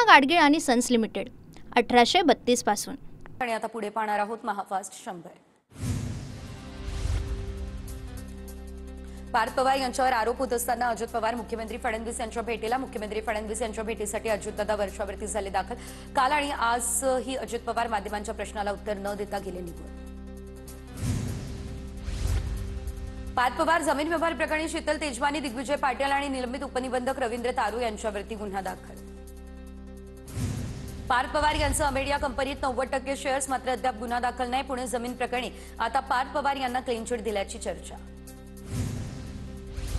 गाडगीळ आणि sons limited 1832 पासून। आणि आता पुढे पाहणार आहोत महाफास्ट 100। पार्थ पवार यांच्यावर आरोप होत असताना अजित पवार मुख्यमंत्री फडणवीस यांच्या भेटीला। मुख्यमंत्री फडणवीस यांच्या भेटीसाठी अजितदादा वर्षावरती झाले दाखल। काल आणि आज ही अजित पवार माध्यमांच्या प्रश्नाला उत्तर न देता गेले निघून। पार्थ पवार जमीन व्यवहार प्रकरणी शीतल तेजवानी, दिग्विजय पाटील आणि निलंबित उपनिबंधक रवींद्र तारू यांच्यावरती गुन्हा दाखल। पार्थ पवार यांचं अमेडिया कंपनीत 90% शेअर्स, मात्र अद्याप गुन्हा दाखल नाही। पुणे जमीन प्रकरणी आता पार्थ पवार यांना क्लीन चिट दिल्याची चर्चा।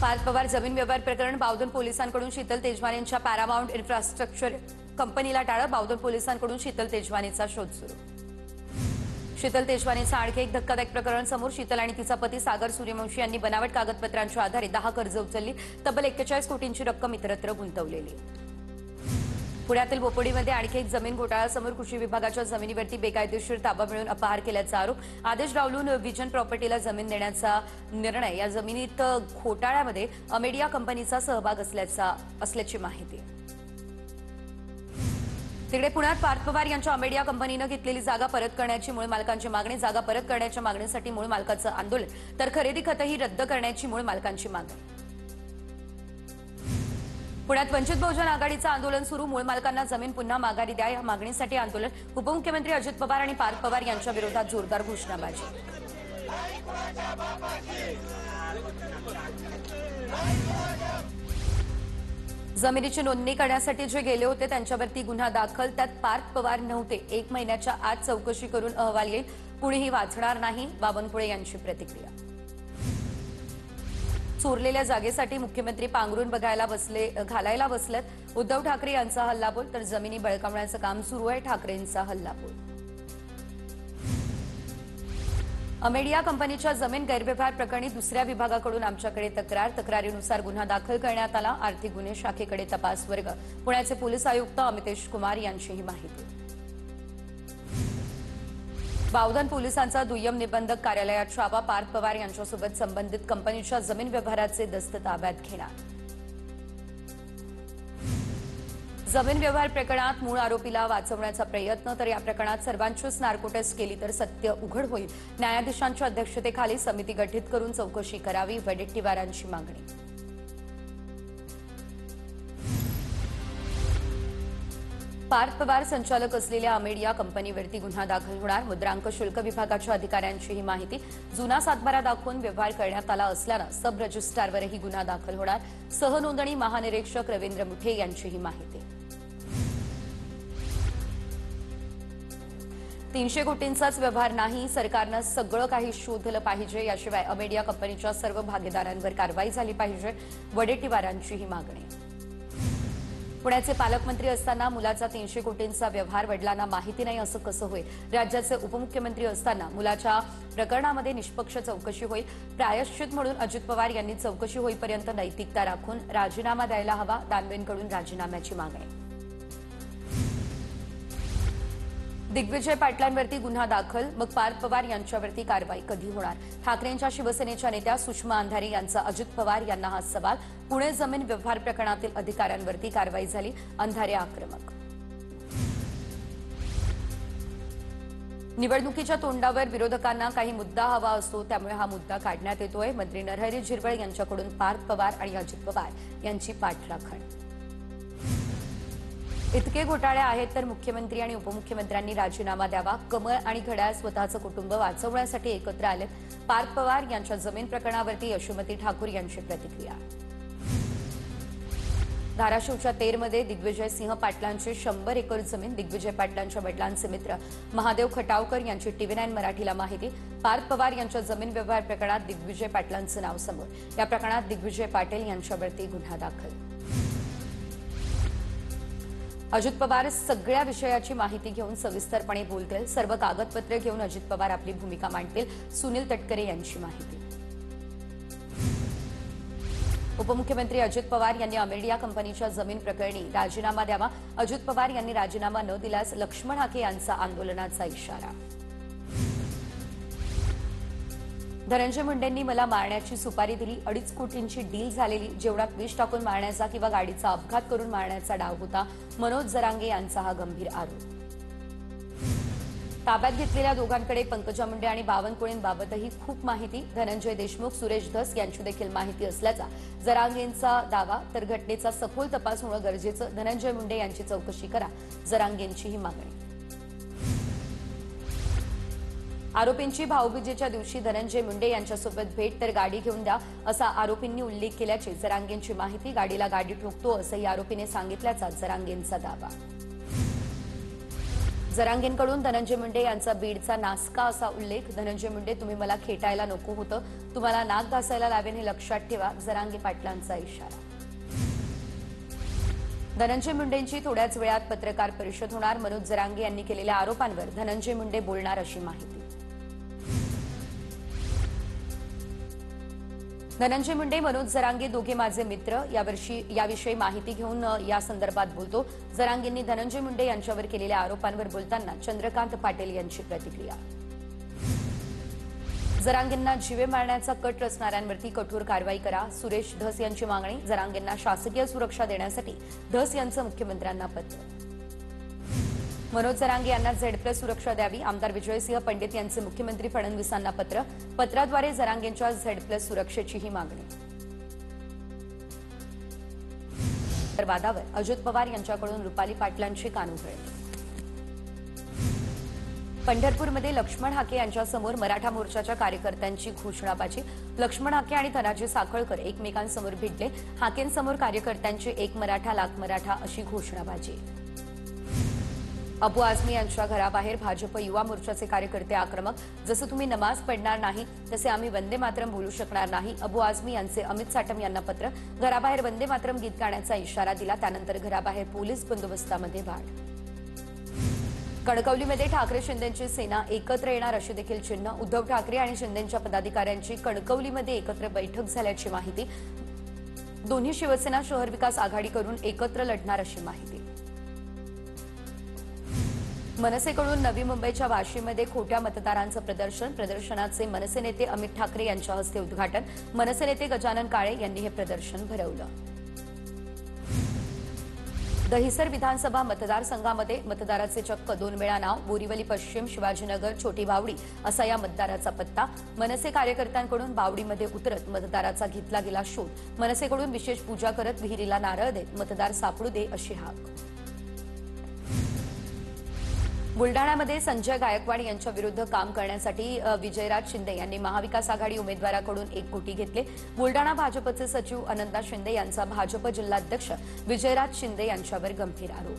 पार्थ पवार जमीन व्यवहार प्रकरण बावधन पोलिसांकडून शीतल तेजवानींच्या पॅरामाउंट इन्फ्रास्ट्रक्चर कंपनीला टाळं। बावधन पोलिसांकडून शीतल तेजवानीचा शोध सुरू। शीतल तेजवानीचं आणखी एक धक्कादायक प्रकरण समोर। शीतल आणि तिचा पती सागर सूर्यवंशी यांनी बनावट कागदपत्रांच्या आधारे 10 कर्ज उचलली। तब्बल 41 कोटींची रक्कम इतरत्र गुंतवलेली। पुण्यातील बोपोडीमध्ये आणखी एक जमीन घोटाळा समोर। कृषी विभागाच्या जमिनीवरती बेकायदेशीर ताबा मिळवून अपहार केल्याचा आरोप। आदेश डावलून विजन प्रॉपर्टीला जमीन देण्याचा निर्णय। या जमिनीत घोटाळ्यामध्ये अमेडिया कंपनीचा सहभाग असल्याची माहिती। तिकडे पुण्यात पार्थ पवार यांच्या अमेडिया कंपनीनं घेतलेली जागा परत करण्याची मूळ मालकांची मागणी। जागा परत करण्याच्या मागणीसाठी मूळ मालकाचं आंदोलन, तर खरेदी खतही रद्द करण्याची मूळ मालकांची मागणी। पुण्यात वंचित बहुजन आघाडीचं आंदोलन सुरू। मूळ मालकांना जमीन पुन्हा माघारी द्या या मागणीसाठी आंदोलन। उपमुख्यमंत्री अजित पवार आणि पार्थ पवार यांच्या विरोधात जोरदार घोषणाबाजी। जमिनीची नोंदणी करण्यासाठी जे गेले होते त्यांच्यावरती गुन्हा दाखल। त्यात पार्थ पवार नव्हते। 1 महिन्याच्या आत चौकशी करून अहवाल येईल। कुणीही वाचणार नाही, बावनकुळे यांची प्रतिक्रिया। चोरलेल्या जागेसाठी मुख्यमंत्री पांघरून घालायला बसलेत। उद्धव ठाकरे यांचा हल्लाबोल, तर जमिनी बळकावण्याचं काम सुरू आहे, ठाकरेंचा हल्लाबोल। अमेडिया कंपनीच्या जमीन गैरव्यवहार प्रकरणी दुसऱ्या विभागाकडून आमच्याकडे तक्रारीनुसार गुन्हा दाखल करण्यात आला। आर्थिक गुन्हे शाखेकडे तपास वर्ग। पुण्याचे पोलीस आयुक्त अमितेश कुमार यांची ही माहिती। बावधन पोलिसांचा दुय्यम निबंधक कार्यालयात छापा। पार्थ पवार यांच्यासोबत संबंधित कंपनीच्या जमीन व्यवहाराचे दस्त ताब्यात घेणार। जमीन व्यवहार प्रकरणात मूळ आरोपीला वाचवण्याचा प्रयत्न, तर या प्रकरणात सर्वांचीच नार्को टेस्ट केली तर सत्य उघड होईल। न्यायाधीशांच्या अध्यक्षतेखाली समिती गठीत करून चौकशी करावी, वडेट्टीवारांची मागणी। पार्थ पवार संचालक असलेल्या अमेडिया कंपनीवरती गुन्हा दाखल होणार। मुद्रांक शुल्क विभागाच्या अधिकाऱ्यांची ही माहिती। जुना सातबारा दाखवून व्यवहार करण्यात आला असल्यानं सब रजिस्ट्रारवरही गुन्हा दाखल होणार। सहनोंदणी महानिरीक्षक रवींद्र मुठे यांची ही माहिती। 300 कोटींचाच व्यवहार नाही, सरकारनं सगळं काही शोधलं पाहिजे। याशिवाय अमेडिया कंपनीच्या सर्व भागीदारांवर कारवाई झाली पाहिजे, वडेट्टीवारांची ही मागणी। पुण्याचे पालकमंत्री असताना मुलाचा 300 कोटींचा व्यवहार वडिलांना माहिती नाही असं कसं होईल? राज्याचे उपमुख्यमंत्री असताना मुलाच्या प्रकरणामध्ये निष्पक्ष चौकशी होईल। प्रायश्चित म्हणून अजित पवार यांनी चौकशी होईपर्यंत नैतिकता राखून राजीनामा द्यायला हवा, दानवेंकडून राजीनाम्याची मागणी। दिग्विजय पाटलांवरती गुन्हा दाखल, मग पार्थ पवार यांच्यावरती कारवाई कधी होणार? ठाकरेंच्या शिवसेनेच्या नेत्या सुषमा अंधारे यांचा अजित पवार यांना हा सवाल। पुणे जमीन व्यवहार प्रकरणातील अधिकाऱ्यांवरती कारवाई झाली, अंधारे आक्रमक। निवडणुकीच्या तोंडावर विरोधकांना काही मुद्दा हवा असतो, त्यामुळे हा मुद्दा काढण्यात येतोय। मंत्री नरहरी झिरवळ यांच्याकडून पार्थ पवार आणि अजित पवार यांची पाठराखण। इतके घोटाळे आहेत तर मुख्यमंत्री आणि उपमुख्यमंत्र्यांनी राजीनामा द्यावा। कमळ आणि घड्याळ स्वतःचं कुटुंब वाचवण्यासाठी एकत्र आलेत। पार्थ पवार यांच्या जमीन प्रकरणावरती यशोमती ठाकूर यांची प्रतिक्रिया। धाराशिवच्या तेरमध्ये दिग्विजय सिंह पाटलांची 100 एकर जमीन। दिग्विजय पाटलांच्या वडिलांचे मित्र महादेव खटावकर यांची TV9 मराठीला माहिती। पार्थ पवार यांच्या जमीन व्यवहार प्रकरणात दिग्विजय पाटलांचं नाव समोर। या प्रकरणात दिग्विजय पाटील यांच्यावरती गुन्हा दाखल। अजित पवार सगळ्या विषयाची माहिती घेऊन सविस्तरपणे बोलतील। सर्व कागदपत्रे घेऊन अजित पवार आपली भूमिका मांडतील, सुनील तटकरे यांची माहिती। उपमुख्यमंत्री अजित पवार यांनी अमेडिया कंपनीच्या जमीन प्रकरणी राजीनामा द्यावा। अजित पवार यांनी राजीनामा न दिल्यास लक्ष्मण हाके यांचा आंदोलनाचा इशारा। धनंजय मुंडेंनी मला मारण्याची सुपारी दिली, 2.5 कोटींची डील झालेली, जेवणात विष टाकून मारण्याचा किंवा गाडीचा अपघात करून मारण्याचा डाव होता, मनोज जरांगे यांचा हा गंभीर आरोप. ताब्यात घेतलेल्या दोघांकडे पंकजा मुंडे आणि बावनकुळेंबाबतही खूप माहिती, धनंजय देशमुख, सुरेश धस यांची देखील माहिती असल्याचा जरांगेंचा दावा. तर घटनेचा सखोल तपास होणं गरजेचं, धनंजय मुंडे यांची चौकशी करा, जरांगेंची ही मागणी. आरोपींची भाऊबीजेच्या दिवशी धनंजय मुंडे यांच्यासोबत भेट, तर गाडी घेऊन द्या असा आरोपींनी उल्लेख केल्याची जरांगेंची माहिती. गाडीला गाडी ठोकतो असंही आरोपीने सांगितल्याचा जरांगेंचा दावा. जरांगेंकडून धनंजय मुंडे यांचा बीडचा नासका असा उल्लेख. धनंजय मुंडे, तुम्ही मला खेटायला नको होतं, तुम्हाला नाक घासायला लावेन हे लक्षात ठेवा, जरांगे पाटलांचा इशारा. धनंजय मुंडेंची थोड्याच वेळात पत्रकार परिषद होणार, मनोज जरांगे यांनी केलेल्या आरोपांवर धनंजय मुंडे बोलणार अशी माहिती. धनंजय मुंडे, मनोज जरांगे दोघे माझे मित्र, याविषयी माहिती घेऊन या संदर्भात बोलतो. जरांगेंनी धनंजय मुंडे यांच्यावर केलेल्या आरोपांवर बोलताना चंद्रकांत पाटील यांची प्रतिक्रिया. जरांगेंना जीवे मारण्याचा कट रचणाऱ्यांवरती कठोर कारवाई करा, सुरेश धस यांची मागणी. जरांगेंना शासकीय सुरक्षा देण्यासाठी धस यांचं मुख्यमंत्र्यांना पत्र. मनोज जरांगे यांना झेड+ सुरक्षा द्यावी, आमदार विजयसिंह पंडित यांचे मुख्यमंत्री फडणवीसांना पत्र. पत्राद्वारे जरांगेंच्या झेड+ सुरक्षेचीही मागणी. तर वादावर अजित पवार यांच्याकडून रुपाली पाटलांची कानउघडणी. पंढरपूरमध्ये लक्ष्मण हाके यांच्यासमोर मराठा मोर्चाच्या कार्यकर्त्यांची घोषणाबाजी. लक्ष्मण हाके आणि धनाजी साखळकर एकमेकांसमोर भिडले. हाकेंसमोर कार्यकर्त्यांची 1 मराठा लाख मराठा अशी घोषणाबाजी. अबू आझमी यांच्या घराबाहेर भाजप युवा मोर्चाचे कार्यकर्ते आक्रमक. जसं तुम्ही नमाज पडणार नाही तसे आम्ही वंदे मातरम बोलू शकणार नाही, अबू आझमी यांचे अमित साटम यांना पत्र. घराबाहेर वंदे मातरम गीत गाण्याचा इशारा दिला. त्यानंतर घराबाहेर पोलीस बंदोबस्तामध्ये वाढ. कणकवलीमध्ये ठाकरे शिंदेची सेना एकत्र येणार अशी देखील चिन्ह. उद्धव ठाकरे आणि शिंदेच्या पदाधिकाऱ्यांची कणकवलीमध्ये एकत्र बैठक झाल्याची माहिती. दोन्ही शिवसेना शहर विकास आघाडी करून एकत्र लढणार अशी माहिती. मनसेकडून नवी मुंबईच्या वाशीमध्ये खोट्या मतदारांचं प्रदर्शन. प्रदर्शनाचे मनसे नेते अमित ठाकरे यांच्या हस्ते उद्घाटन. मनसे नेते गजानन काळे यांनी हे प्रदर्शन भरवलं. दहिसर विधानसभा मतदारसंघामध्ये मतदाराचे चक्क 2 वेळा नाव. बोरीवली पश्चिम, शिवाजीनगर, छोटी बावडी असा या मतदाराचा पत्ता. मनसे कार्यकर्त्यांकडून बावडीमध्ये उतरत मतदाराचा घेतला गेला शोध. मनसेकडून विशेष पूजा करत विहिरीला नारळ देत मतदार सापडू दे अशी हाक. बुलडाण्यामध्ये संजय गायकवाड यांच्या विरुद्ध काम करण्यासाठी विजयराज शिंदे यांनी महाविकास आघाडी उमेदवाराकडून 1 कोटी घेतले. बुलडाणा भाजपचे सचिव अनंता शिंदे यांचा भाजप जिल्हाध्यक्ष विजयराज शिंदे यांच्यावर गंभीर आरोप.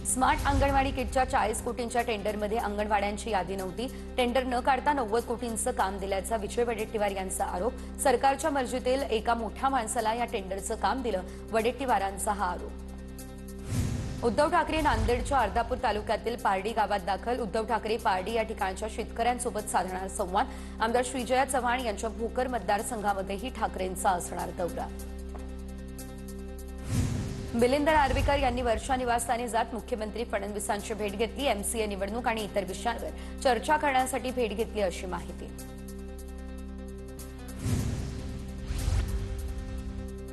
स्मार्ट अंगणवाडी किटच्या 40 कोटींच्या टेंडरमध्ये अंगणवाड्यांची यादी नव्हती. टेंडर न काढता 90 कोटींचं काम दिल्याचा विजय वडेट्टीवार यांचा आरोप. सरकारच्या मर्जीतील एका मोठ्या माणसाला या टेंडरचं काम दिलं, वडेट्टीवारांचा हा आरोप. उद्धव ठाकरे नांदेडच्या अर्धापूर तालुक्यातील पारडी गावात दाखल. उद्धव ठाकरे पारडी या ठिकाणच्या शेतकऱ्यांसोबत साधणार संवाद. आमदार श्रीजया चव्हाण यांच्या भोकर मतदारसंघामध्येही ठाकरेंचा असणार दौरा. मिलिंद नार्वेकर यांनी वर्षा निवासस्थानी जात मुख्यमंत्री फडणवीसांची भेट घेतली. MCA निवडणूक आणि इतर विषयांवर चर्चा करण्यासाठी भेट घेतली अशी माहिती.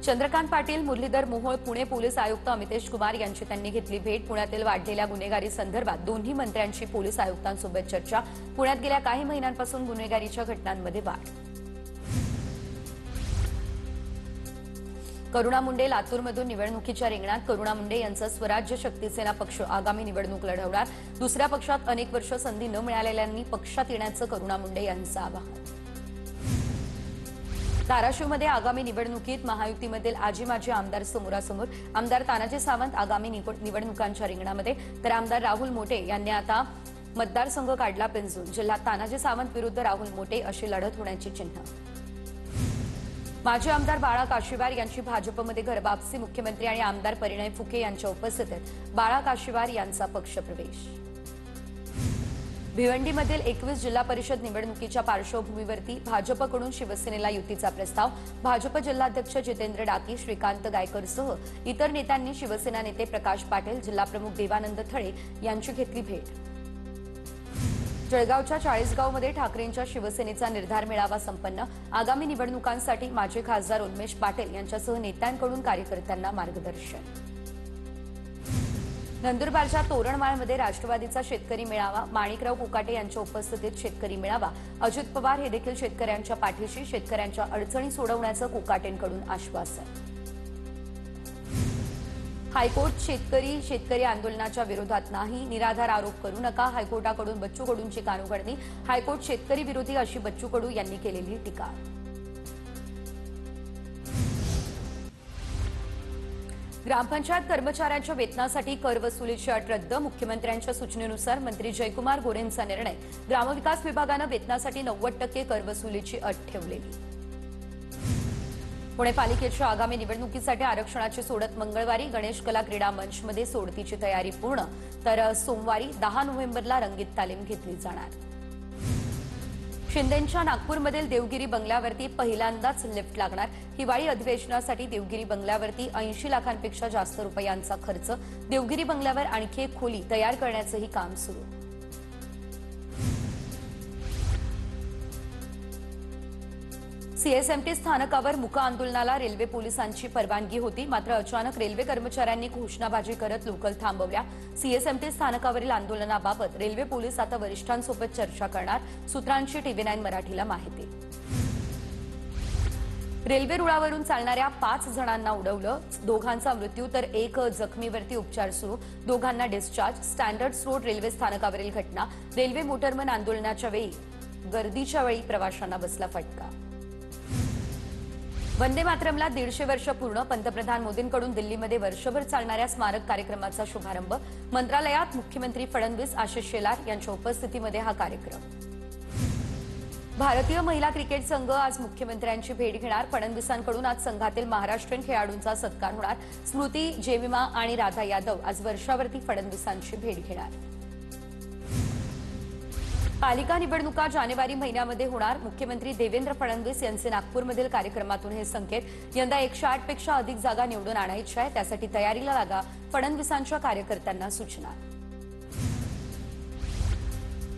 चंद्रकांत पाटील, मुरलीधर मोहोळ, पुणे पोलीस आयुक्त अमितेश कुमार यांची त्यांनी घेतली भेट. पुण्यातील वाढलेल्या गुन्हेगारी संदर्भात दोन्ही मंत्र्यांची पोलीस आयुक्तांसोबत चर्चा. पुण्यात गेल्या काही महिन्यांपासून गुन्हेगारीच्या घटनांमध्ये वाढ. करुणा मुंडे लातूरमधून निवडणुकीच्या रिंगणात. करुणा मुंडे यांचा स्वराज्य शक्ती सेना पक्ष आगामी निवडणूक लढवणार. दुसऱ्या पक्षात अनेक वर्ष संधी न मिळालेल्यांनी पक्षात येण्याचं करुणा मुंडे यांचं आवाहन. धाराशिवमध्ये आगामी निवडणुकीत महायुतीमधील आजी माजी आमदार समोरासमोर. आमदार तानाजी सावंत आगामी निवडणुकांच्या रिंगणामध्ये, तर आमदार राहुल मोटे यांनी आता मतदारसंघ काढला पिंजून. जिल्ह्यात तानाजी सावंत विरुद्ध राहुल मोटे अशी लढत होण्याची चिन्ह. माजी आमदार बाळा काशीवार यांची भाजपमध्ये घरवापसी. मुख्यमंत्री आणि आमदार परिणय फुके यांच्या उपस्थितीत बाळा काशीवार यांचा पक्षप्रवेश. भिवंडीमधील 21 जिल्हा परिषद निवडणुकीच्या पार्श्वभूमीवरती भाजपकडून शिवसेनेला युतीचा प्रस्ताव. भाजप जिल्हाध्यक्ष जितेंद्र डाकी, श्रीकांत गायकरसह इतर नेत्यांनी शिवसेना नेते प्रकाश पाटील, जिल्हाप्रमुख देवानंद थळे यांची घेतली भेट. जळगावच्या चाळीसगावमध्ये ठाकरेंच्या शिवसेनेचा निर्धार मेळावा संपन्न। आगामी निवडणुकांसाठी माजी खासदार उन्मेष पाटील यांच्यासह नेत्यांकडून कार्यकर्त्यांना मार्गदर्शन। नंदुरबारच्या तोरणमाळमध्ये राष्ट्रवादीचा शेतकरी मेळावा। माणिकराव कुकाटे यांच्या उपस्थितीत शेतकरी मेळावा। अजित पवार हे देखील शेतकऱ्यांच्या पाठीशी, शेतकऱ्यांच्या अडचणी सोडवण्याचं कुकाटेंकडून आश्वासन। हायकोर्ट शेतकरी आंदोलनाच्या विरोधात नाही, निराधार आरोप करू नका। हायकोर्टाकडून बच्चू कडूंची कानउघडणी। हायकोर्ट शेतकरी विरोधी अशी बच्चू कडू यांनी केलेली टीका। ग्रामपंचायत कर्मचाऱ्यांच्या वेतनासाठी कर वसुलीची अट रद्द। मुख्यमंत्र्यांच्या सूचनेनुसार मंत्री जयकुमार गोरेंचा निर्णय। ग्रामविकास विभागानं वेतनासाठी 90% कर वसुलीची अट ठेवलेली। पुणे पालिकेच्या आगामी निवडणुकीसाठी आरक्षणाची सोडत मंगळवारी गणेश कला क्रीडा मंचमध्ये सोडतीची तयारी पूर्ण, तर सोमवारी 10 नोव्हेंबरला रंगीत तालीम घेतली जाणार। शिंदेंच्या नागपूरमधील देवगिरी बंगल्यावरती पहिल्यांदाच लिफ्ट लागणार। हिवाळी अधिवेशनासाठी देवगिरी बंगल्यावरती 80 लाखांपेक्षा जास्त रुपयांचा खर्च। देवगिरी बंगल्यावर आणखी एक खोली तयार करण्याचंही काम सुरू। सीएसएमटी स्थानकावर मूक आंदोलनाला रेल्वे पोलिसांची परवानगी होती, मात्र अचानक रेल्वे कर्मचाऱ्यांनी घोषणाबाजी करत लोकल थांबवल्या। सीएसएमटी स्थानकावरील आंदोलनाबाबत रेल्वे पोलीस आता वरिष्ठांसोबत चर्चा करणार, सूत्रांची TV9 मराठीला माहिती। रेल्वे रुळावरून चालणाऱ्या 5 जणांना उडवलं, 2घांचा मृत्यू तर 1 जखमीवरती उपचार सुरू। 2घांना डिस्चार्ज। स्टँडर्ड रोड रेल्वे स्थानकावरील घटना। रेल्वे मोटरमन आंदोलनाच्या वेळी गर्दीच्या वेळी प्रवाशांना बसला फटका। वंदे मातरमला 150 वर्ष पूर्ण। पंतप्रधान मोदींकडून दिल्लीमध्ये वर्षभर चालणाऱ्या स्मारक कार्यक्रमाचा शुभारंभ। मंत्रालयात मुख्यमंत्री फडणवीस, आशिष शेलार यांच्या उपस्थितीमध्ये हा कार्यक्रम। भारतीय महिला क्रिकेट संघ आज मुख्यमंत्र्यांची भेट घेणार। फडणवीसांकडून आज संघातील महाराष्ट्रीयन खेळाडूंचा सत्कार होणार। स्मृती, जेमिमा आणि राधा यादव आज वर्षावरती फडणवीसांची भेट घेणार। पालिका निवडणुका जानेवारी महिन्यामध्ये होणार। मुख्यमंत्री देवेंद्र फडणवीस यांचे नागपूरमधील कार्यक्रमातून हे संकेत। यंदा 108 पेक्षा अधिक जागा निवडून आणायच्या आहे, त्यासाठी तयारीला लागा, फडणवीसांच्या कार्यकर्त्यांना सूचना।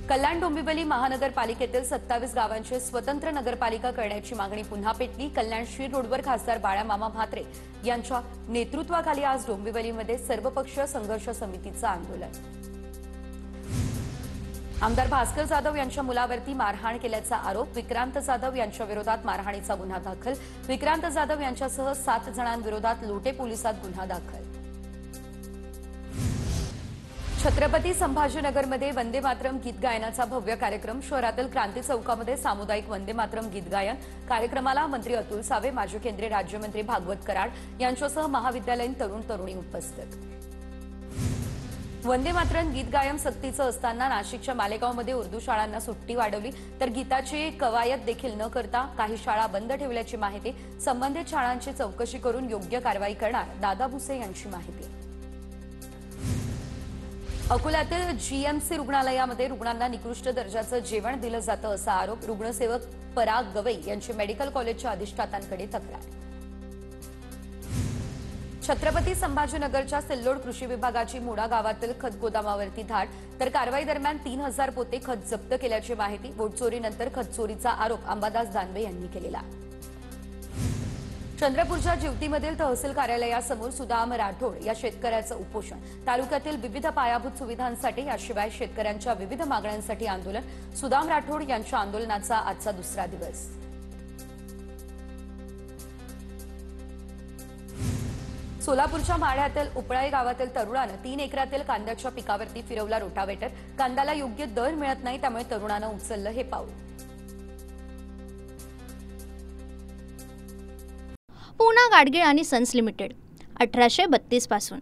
कल्याण डोंबिवली महानगरपालिकेतील 27 गावांची स्वतंत्र नगरपालिका करण्याची मागणी पुन्हा पेटली। कल्याण शीर रोडवर खासदार बाळामामा म्हात्रे यांच्या नेतृत्वाखाली आज डोंबिवलीमध्ये सर्वपक्षीय संघर्ष समितीचं आंदोलन। आमदार भास्कर जाधव यांच्या मुलावरती मारहाण केल्याचा आरोप। विक्रांत जाधव यांच्या विरोधात मारहाणीचा गुन्हा दाखल। विक्रांत जाधव यांच्यासह 7 जणांविरोधात लोटे पोलिसात गुन्हा दाखल। छत्रपती संभाजीनगरमध्ये वंदे मातरम गीत गायनाचा भव्य कार्यक्रम। शहरातील क्रांती चौकामध्ये सामुदायिक वंदे मातरम गीत गायन। कार्यक्रमाला मंत्री अतुल सावे, माजी केंद्रीय राज्यमंत्री भागवत कराड यांच्यासह महाविद्यालयीन तरुण तरुणी उपस्थित। वंदे मातरम गीत गायन सक्तीचं असताना नाशिकच्या मालेगावमध्ये उर्दू शाळांना सुट्टी वाढवली, तर गीताची कवायत देखील न करता काही शाळा बंद ठेवल्याची माहिती। संबंधित शाळांची चौकशी करून योग्य कारवाई करणार, दादा भुसे यांची माहिती। अकोल्यातील जीएमसी रुग्णालयामध्ये रुग्णांना निकृष्ट दर्जाचं जेवण दिलं जातं असा आरोप। रुग्णसेवक पराग गवई यांची मेडिकल कॉलेजच्या अधिष्ठातांकडे तक्रार। छत्रपती संभाजीनगरच्या सिल्लोड कृषी विभागाची मुडा गावातील खत गोदामावरती धाड, तर कारवाई दरम्यान 3000 पोते खत जप्त केल्याची माहिती। बोटचोरीनंतर खत चोरीचा आरोप अंबादास दानवे यांनी केलेला। चंद्रपूरच्या जिवतीमधील तहसील कार्यालयासमोर सुदाम राठोड या शेतकऱ्याचं उपोषण। तालुक्यातील विविध पायाभूत सुविधांसाठी, याशिवाय शेतकऱ्यांच्या विविध मागण्यांसाठी आंदोलन। सुदाम राठोड यांच्या आंदोलनाचा आजचा दुसरा दिवस। सोलापूरच्या माढ्यातील उपळाई गावातील तरुणानं 3 एकरातील कांद्याच्या पिकावरती फिरवला रोटावेटर। कांद्याला योग्य दर मिळत नाही, त्यामुळे तरुणानं उचललं हे पाऊल। पूना गाडगीळ आणि सन्स लिमिटेड 1832 पासून